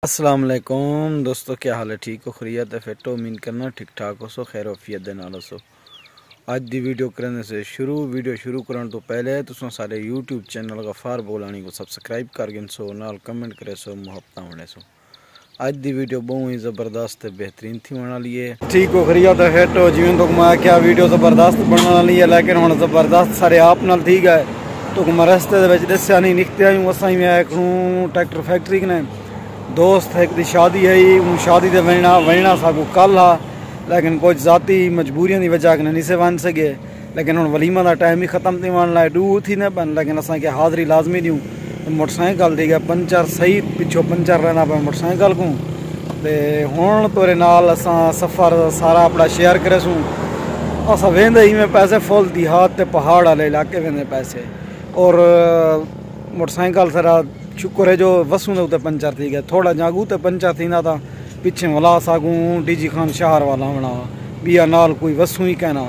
अस्सलाम वालेकुम दोस्तों, क्या हाल है? ठीक हो? खैरियत है? फिट हो? उम्मीद करना ठीक ठाक हो सो खैर वफियत दे नाल सो। अज दी वीडियो करने से वीडियो शुरू करने तो पहले तुम सारे यूट्यूब चैनल गफार बोलानी को सब्सक्राइब कर गिन सो, नाल कमेंट करे सो, मुहब्बत होने सो। अज दी वीडियो बहुत ही ज़बरदस्त बेहतरीन थी होने वाली है। ठीक हो? खैरियत है? फिट हो? जिवें तो मैं क्या वीडियो ज़बरदस्त बनने वाली है, लेकिन हम ज़बरदस्त सारे आप नाल ठीक है तो मैं रस्ते दस्या नहीं निकते आयूँ असा ही मैं ट्रैक्टर फैक्ट्री ने दोस्त एक दी शादी है, शादी से वजना साकू कल हा, लेकिन कुछ जाती मजबूरियों की वजह नहीं से वन सके। लेकिन हम वलीमा का टाइम ही खत्म थी वन लाए डू थी न बन, लेकिन असा के हाज़री लाजमी दूँ तो मोटरसाइकिल दी गया पंचर सही पिछो पंचर रहना पे मोटरसाइकिल को। तो हूँ तोरे नाल असा सफ़र सारा अपना शेयर करे सूँ। असा वेंदे ही में पैसे फुल देहात ते पहाड़ वाले इलाके वेंदे पैसे, और मोटरसाइकिल सारा शुक्र है जो वसूं दे उत्ते पंचर थी गया। थोड़ा जागू ते पंचर थी ना था पिछे वला सागू डीजी खान शहर वाला होना बिया नाल कोई वसूं ही कहना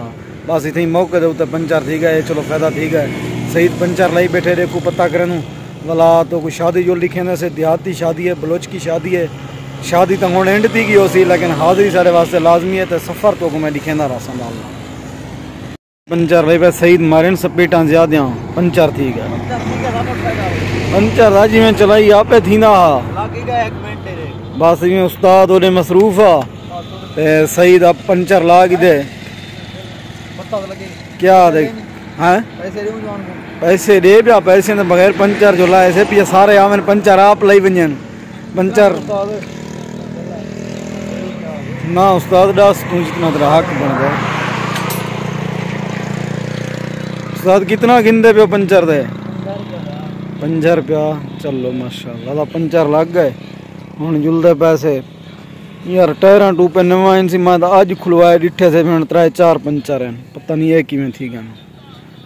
बस इतनी मौके दे उत्ते पंचर थी गए। चलो फायदा थी गए, सही पंचर लाई बैठे देखो पता करें वला तो कोई शादी जो लिखे से देहाती शादी है, बलोच की शादी है। शादी तो हूँ एंड थी गई सी, लेकिन हाज़री सारे वास्ते लाजमी है। तो सफ़र तो मैं लिखेंदा रहा संभाल पंचर लाई पे सही मारे स्पीटा ज्यादा पंचर थी गया। पंचर था जिमें चलाई आपे थी ना बस जिमें उस्ताद ओने मसरूफ आ सही दा पंचर लाग दे क्या दे हैं पैसे दे पिया पैसे ने बगैर पंचर जो लाए से पिया सारे आवन पंचर आप लाई वंजन पंचर ना उस्ताद दास तू जितना तेरा हक बन गया। उस्ताद कितना गिनदे पे पंचर दे 50 रुपया। चलो माशाल्लाह पंचर लग गए हूँ जुलते पैसे यार। टायरा टूपे नवा इन सी मैं अज खुलवाए डिठे से भी 3-4 पंचर हैं, पता नहीं है किमें थी गया।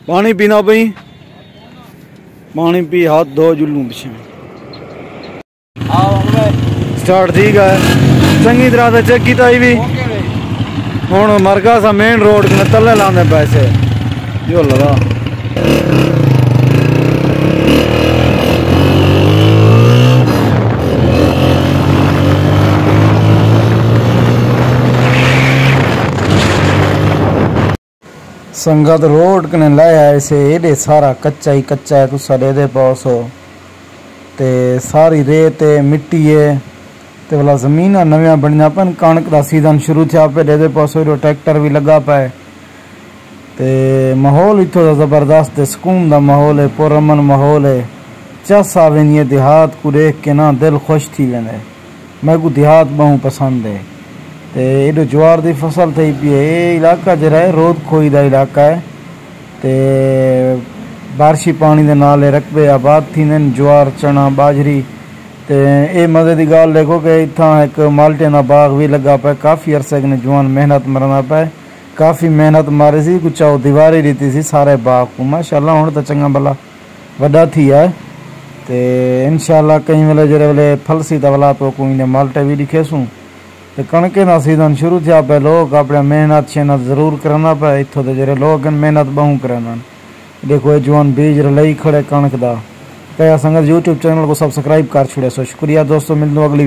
पानी पीना पई पानी पी हाथ धो जुलू पिछे स्टार्ट थी गए चंगी तरह से चेक किया भी हूँ मरगा सा मेन रोड में तले लाने पैसे जो लगा। संगत रोड कने लाया ऐसे एडे सारा कच्चा ही कच्चा है तुसा दे पास हो ते सारी रेत है मिट्टी है ते वाला जमीन नव्या बनना पन कणक का सीजन शुरू थे पे दे पास ट्रैक्टर भी लगा पाए ते माहौल इतो दा जबरदस्त है, सुकून दा माहौल है, पुरअमन माहौल है। चस आवे नहीं देहात को देख के ना दिल खुश थी वेंदे। मैं को देहात बहु पसंद है ते एडो ज्वार दी फसल थी पी है। ये इलाका जरा है रोद खोई दा इलाका है ते बारिशी पानी दे नाल रकबे आबाद थी ज्वार चना बाजरी। ते ये मजे की गल देखो कि इतना एक माल्टे का बाग भी लगा पाए, काफ़ी अरसे ने जवान मेहनत मरना पाए, काफ़ी मेहनत मारी सी कुछ आओ दीवारी रीती सी सारे बाग को माशाल्लाह। हूँ तो चंगा भला वड्डा थी है ते इंशाल्लाह कई वेले जरे वेले फलसी तो वाला तो कोई ने माल्टे भी दिखे सूँ। तो कणके का सीजन शुरू थे पे लोग अपने मेहनत शेहनत जरूर करना पे इतों के जरे लोग मेहनत बहु करना। देखो जवान बीज रलई खड़े कणक का। क्या संगत यूट्यूब चैनल को सब्सक्राइब कर छुड़े सो शुक्रिया दोस्तों। मिल दो अगली